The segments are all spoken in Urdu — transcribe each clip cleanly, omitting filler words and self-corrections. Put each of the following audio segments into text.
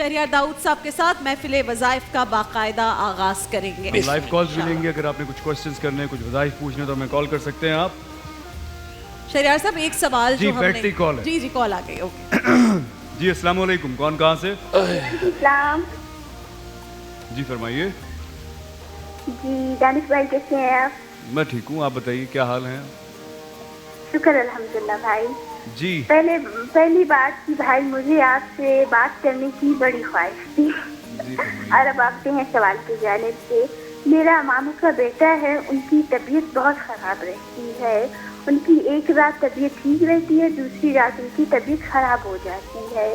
شہریار داؤد صاحب کے ساتھ محفل وظائف کا باقاعدہ آغاز کریں گے. لائیو کالز بھی لیں گے, اگر آپ نے کچھ کوشچنز کرنے, کچھ وظائف پوچھنے تو ہمیں کال کر سکتے ہیں آپ. شہریار صاحب ایک سوال جی جو ہم بیٹھتی نے کال ہے. جی کال آ گئی. اوکے جی السلام علیکم, کون کہاں سے؟ اسلام. جی فرمائیے. جی دانش بھائی کیسے ہیں آپ؟ میں ٹھیک ہوں, آپ بتائیے کیا حال ہیں؟ شکر الحمدللہ بھائی. جی پہلی بات کہ بھائی مجھے آپ سے بات کرنے کی بڑی خواہش تھی. جی فرمائیے. اور اب آتے ہیں سوال کی جانب سے. میرا ماموں کا بیٹا ہے, ان کی طبیعت بہت خراب رہتی ہے. ان کی ایک رات طبیعت ٹھیک رہتی ہے, دوسری رات ان کی طبیعت خراب ہو جاتی ہے.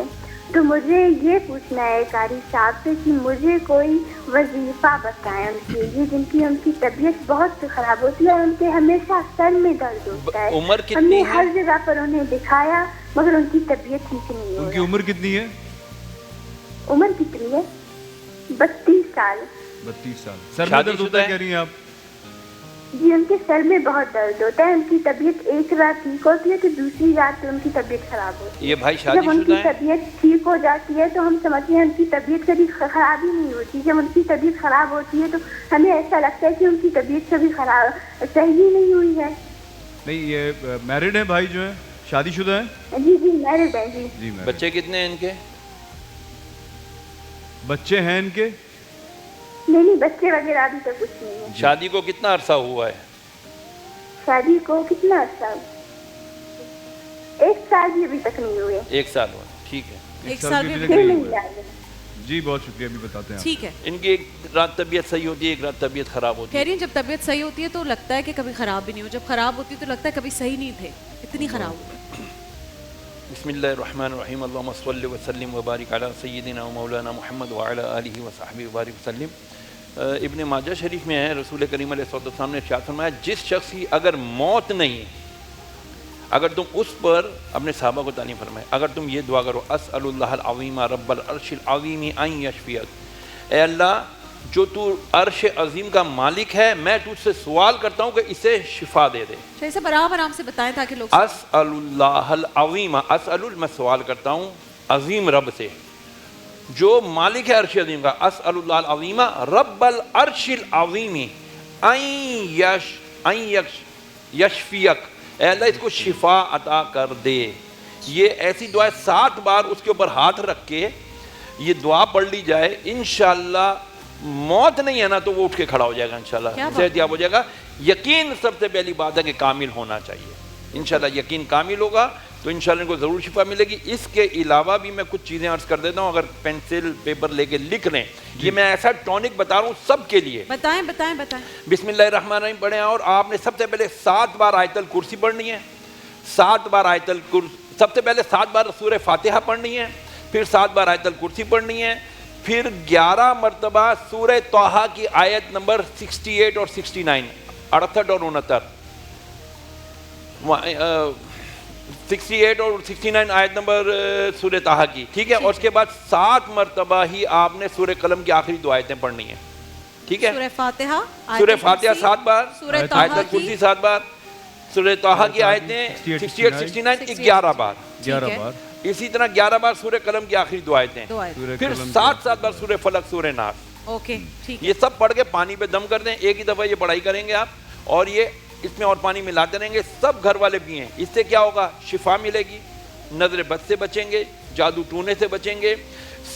تو مجھے یہ پوچھنا ہے قاری صاحب سے کہ مجھے کوئی وظیفہ بتائیں ان کے لیے, جن کی ان کی طبیعت بہت خراب ہوتی ہے, ان کے ہمیشہ سر میں درد ہوتا ہے. عمر ہم کتنی نے ہے؟ ہر جگہ پر انہیں دکھایا مگر ان کی طبیعت ٹھیک نہیں ہو ان کی رہی. عمر کتنی ہے؟ عمر کتنی ہے؟ 32 سال. 32 سال. سر میں درد ہوتا ہے کہہ رہی ہیں آپ؟ جی ان کے سر میں بہت درد ہوتا ہے. ان کی طبیعت ایک رات ٹھیک ہوتی ہے تو دوسری رات ان کی طبیعت خراب ہوتی ہے. یہ بھائی شادی جب ان کی شدہ ہیں؟ طبیعت ٹھیک ہو جاتی ہے تو ہم سمجھتے ہیں ان کی طبیعت کبھی خراب ہی نہیں ہوتی. جب ان کی طبیعت خراب ہوتی ہے تو ہمیں ایسا لگتا ہے کہ ان کی طبیعت کبھی خراب صحیح ہی نہیں ہوئی ہے. نہیں, یہ میرڈ ہیں بھائی جو ہیں, شادی شدہ ہیں؟ جی جی میرڈ ہے. جی جی میرڈ. بچے کتنے ہیں ان کے؟ بچے ہیں ان کے؟ نہیں بچے وغیرہ ابھی تک کچھ نہیں ہے. شادی کو کتنا عرصہ ہوا ہے؟ شادی کو کتنا عرصہ؟ 1 سال بھی ابھی تک نہیں ہوئے. 1 سال ہوا. ٹھیک ہے. ایک سال بھی بھی تک 6 نہیں مہینے ہوا. آگے. جی بہت شکریہ, ابھی بتاتے ہیں. ٹھیک ہے. ان کی ایک رات طبیعت صحیح ہوتی ہے, ایک رات طبیعت خراب ہوتی کہہ ہے. رہی ہیں جب طبیعت صحیح ہوتی ہے تو لگتا ہے کہ کبھی خراب بھی نہیں ہو, جب خراب ہوتی ہے تو لگتا ہے کبھی صحیح نہیں تھے, اتنی خراب ہوئی. بسم اللہ الرحمن الرحیم. اللہم صلی وسلم وبارک علی سیدنا و مولانا محمد وعلی آلہ وصحبہ وبارک وسلم. ابن ماجہ شریف میں ہے, رسول کریم علیہ السلام نے ارشاد فرمایا, جس شخص کی اگر موت نہیں ہے, اگر تم اس پر, اپنے صحابہ کو تعلیم فرمائے, اگر تم یہ دعا کرو, اسأل اللہ العظیم رب العرش العظیم ان یشفیک, اے اللہ جو تو عرش عظیم کا مالک ہے, میں تجھ سے سوال کرتا ہوں کہ اسے شفا دے دے. شاہی صاحب آرام سے بتائیں تاکہ لوگ اسأل اللہ العظیم, اسأل میں سوال کرتا ہوں عظیم رب سے جو مالک ہے عرش عظیم کا, اسأل اللہ العظیم رب العرش العظیم ان یشفیک, اے اللہ اس کو شفا عطا کر دے. یہ ایسی دعا 7 بار اس کے اوپر ہاتھ رکھ کے یہ دعا پڑھ لی جائے, انشاءاللہ موت نہیں ہے نا تو وہ اٹھ کے کھڑا ہو جائے گا, انشاءاللہ صحت یاب ہو جائے گا. یقین سب سے پہلی بات ہے کہ کامل ہونا چاہیے. انشاءاللہ یقین کامل ہوگا تو انشاءاللہ ان کو ضرور شفا ملے گی. اس کے علاوہ بھی میں کچھ چیزیں عرض کر دیتا ہوں, اگر پینسل پیپر لے کے لکھ لیں. یہ میں ایسا ٹونک بتا رہا ہوں سب کے لیے. بتائیں. بسم اللہ الرحمن الرحیم پڑھیں, اور آپ نے سب سے پہلے 7 بار آیت الکرسی پڑھنی ہے, 7 بار آیت الکرسی, سب سے پہلے 7 بار سورہ فاتحہ پڑھنی ہے, پھر 7 بار آیت الکرسی پڑھنی ہے, پھر 11 مرتبہ سورہ طٰہٰ کی آیت نمبر 68 اور 69, 68 اور 69, 68 اور 69 آیت نمبر سورہ طٰہٰ کی, ٹھیک ہے. اور اس کے بعد 7 مرتبہ ہی آپ نے سورہ قلم کی آخری 2 آیتیں پڑھنی ہیں, ٹھیک ہے. سورہ فاتحہ 7 بار, آیت الکرسی 7 بار, سورہ طٰہٰ کی آیتیں 68 69 11 بار, 11 بار. اسی طرح 11 بار سورہ قلم کی آخری 2 آیتیں, پھر 7 بار سورہ فلق سورہ ناس. اوکے ٹھیک ہے. یہ سب پڑھ کے پانی پہ دم کر دیں. ایک ہی دفعہ یہ پڑھائی کریں گے آپ, اور یہ اس میں اور پانی ملاتے رہیں گے, سب گھر والے پئیں. اس سے کیا ہوگا, شفا ملے گی, نظر بد سے بچیں گے, جادو ٹونے سے بچیں گے,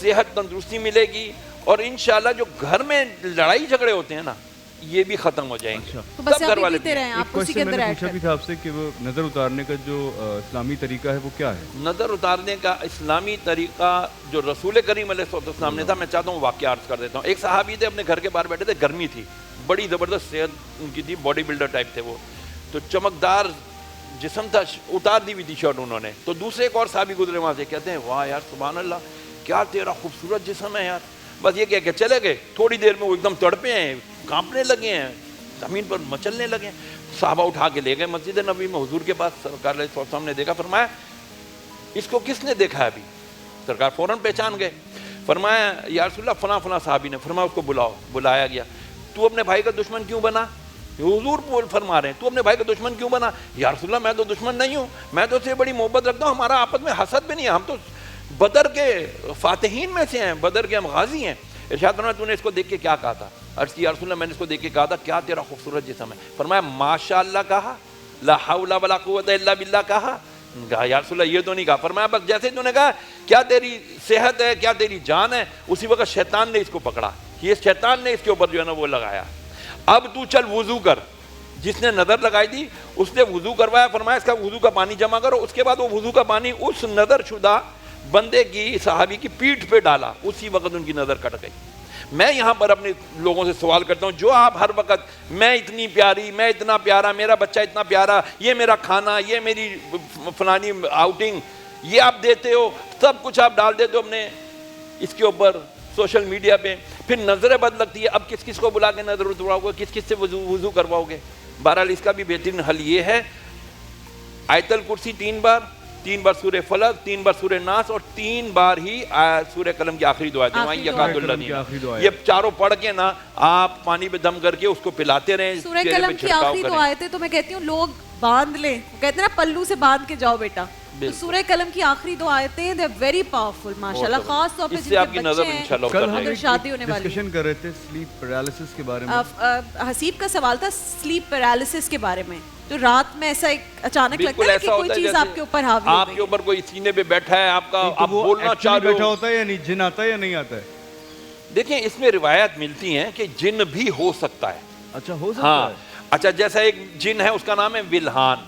صحت تندرستی ملے گی, اور انشاءاللہ جو گھر میں لڑائی جھگڑے ہوتے ہیں نا یہ بھی ختم ہو جائیں گے. سب گھر والے پئیں. ایک کوشچن میں نے پوچھا بھی تھا آپ سے کہ وہ نظر اتارنے کا جو اسلامی طریقہ ہے وہ کیا ہے؟ نظر اتارنے کا اسلامی طریقہ جو رسول کریم علیہ السلام نے تھا, میں چاہتا ہوں واقعہ عرض کر دیتا ہوں. ایک صحابی تھے, اپنے گھر کے باہر بیٹھے تھے, گرمی تھی, بڑی زبردست صحت ان کی تھی, باڈی بلڈر ٹائپ تھے وہ, تو چمکدار جسم تھا, اتار دی ہوئی تھی شرٹ انہوں نے. تو دوسرے ایک اور صحابی گزرے وہاں سے, کہتے ہیں واہ یار سبحان اللہ, کیا تیرا خوبصورت جسم ہے یار. بس یہ کہہ کے چلے گئے. تھوڑی دیر میں وہ ایک دم تڑپے ہیں, کانپنے لگے ہیں, زمین پر مچلنے لگے ہیں. صحابہ اٹھا کے لے گئے مسجد نبوی میں حضور کے پاس. سرکار علیہ السلام نے دیکھا, فرمایا اس کو کس نے دیکھا ہے ابھی؟ سرکار فوراً پہچان گئے. فرمایا یا رسول اللہ فلاں فلاں صحابی نے. فرمایا اس کو بلاؤ. بلایا گیا. تو اپنے بھائی کا دشمن کیوں بنا؟ حضور فرما رہے ہیں تو اپنے بھائی کا دشمن کیوں بنا؟ یا رسول اللہ میں تو دشمن نہیں ہوں, میں تو اس سے بڑی محبت رکھتا ہوں, ہمارا آپس میں حسد بھی نہیں ہے, ہم تو بدر کے فاتحین میں سے ہیں, بدر کے ہم غازی ہیں. ارشاد فرمایا تو نے اس کو دیکھ کے کیا کہا تھا؟ عرض کی یا رسول اللہ میں نے اس کو دیکھ کے کہا تھا کیا تیرا خوبصورت جسم ہے. فرمایا ماشاء اللہ کہا, لا حول ولا قوت الا باللہ کہا. کہا یا رسول اللہ یہ تو نہیں کہا. فرمایا بس جیسے تو نے کہا کیا تیری صحت ہے, کیا تیری جان ہے, اسی وقت شیطان نے اس کو پکڑا, یہ شیطان نے اس کے اوپر جو ہے نا وہ لگایا. اب تو چل وضو کر. جس نے نظر لگائی تھی اس نے وضو کروایا. فرمایا اس کا وضو کا پانی جمع کرو. اس کے بعد وہ وضو کا پانی اس نظر شدہ بندے کی, صحابی کی پیٹھ پہ ڈالا. اسی وقت ان کی نظر کٹ گئی. میں یہاں پر اپنے لوگوں سے سوال کرتا ہوں, جو آپ ہر وقت میں اتنی پیاری, میں اتنا پیارا, میرا بچہ اتنا پیارا, یہ میرا کھانا, یہ میری فلانی آؤٹنگ, یہ آپ دیتے ہو, سب کچھ آپ ڈال دیتے ہو اپنے اس کے اوپر سوشل میڈیا پہ, پھر نظریں بد لگتی ہے. اب کس کس کو بلا کے نظر اترواؤ گے, کس کس سے وضو کرواؤ گے؟ بہرحال اس کا بھی بہترین حل یہ ہے, آیت الکرسی 3 بار, 3 بار سورہ فلق, 3 بار سورہ ناس, اور 3 بار ہی سورہ قلم کی آخری دعا ہے یکاد الذین. یہ چاروں پڑھ کے نا آپ پانی پہ دم کر کے اس کو پلاتے رہیں. سورہ قلم کی آخری دعا آیتیں تو میں کہتی ہوں لوگ باندھ لیں, کہتے ہیں نا پلو سے باندھ کے جاؤ بیٹا. تو سورہ قلم کی آخری دو آیتیں دے ویری پاورفل ماشاءاللہ, خاص طور پہ جن کے بچے ہیں, کل ہم اگر شادی ہونے والی. ڈسکشن کر رہے تھے سلیپ پیرالسس کے بارے میں. حسیب کا سوال تھا سلیپ پیرالسس کے بارے میں. تو رات میں ایسا اچانک لگتا ہے کہ کوئی چیز آپ کے اوپر حاوی ہو گئی, آپ کے اوپر کوئی سینے پہ بیٹھا ہے آپ کا, آپ بولنا چاہ رہے ہو. بیٹھا ہوتا ہے یا نہیں, جن آتا ہے یا نہیں آتا ہے؟ دیکھیں اس میں روایت ملتی ہیں کہ جن بھی ہو سکتا ہے. اچھا ہو سکتا ہے. اچھا جیسا ایک جن ہے اس کا نام ہے ولہان,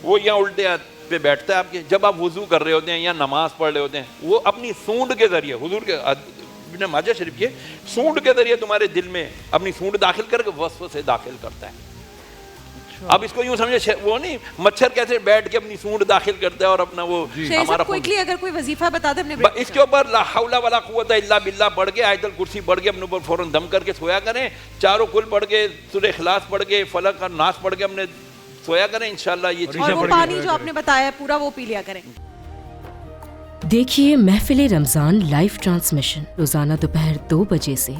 وہ یہاں الٹے پہ بیٹھتا ہے آپ کے, جب آپ وضو کر رہے ہوتے ہیں یا نماز پڑھ رہے ہوتے ہیں, وہ اپنی سونڈ کے ذریعے, حضور کے ابن ماجہ شریف کے سونڈ کے ذریعے تمہارے دل میں اپنی سونڈ داخل کر کے وسوسے داخل کرتا ہے. اب اس کو یوں سمجھے وہ نہیں مچھر کیسے بیٹھ کے اپنی سونڈ داخل کرتا ہے اور اپنا وہ ہمارا کوئکلی اگر کوئی وظیفہ بتا دے اس کے اوپر لا حول ولا قوت الا باللہ پڑھ کے, آیت الکرسی پڑھ کے اپنے اوپر فوراً دم کر کے سویا کریں. چاروں کل پڑھ کے, سورہ اخلاص پڑھ کے, فلق اور ناس پڑھ کے اپنے سویا کریں. انشاءاللہ یہ چیز, اور وہ پانی جو آپ نے بتایا پورا وہ پی لیا کریں. دیکھیے محفل رمضان لائیو ٹرانسمیشن روزانہ دوپہر 2 بجے سے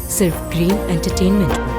صرف گرین انٹرٹینمنٹ پر.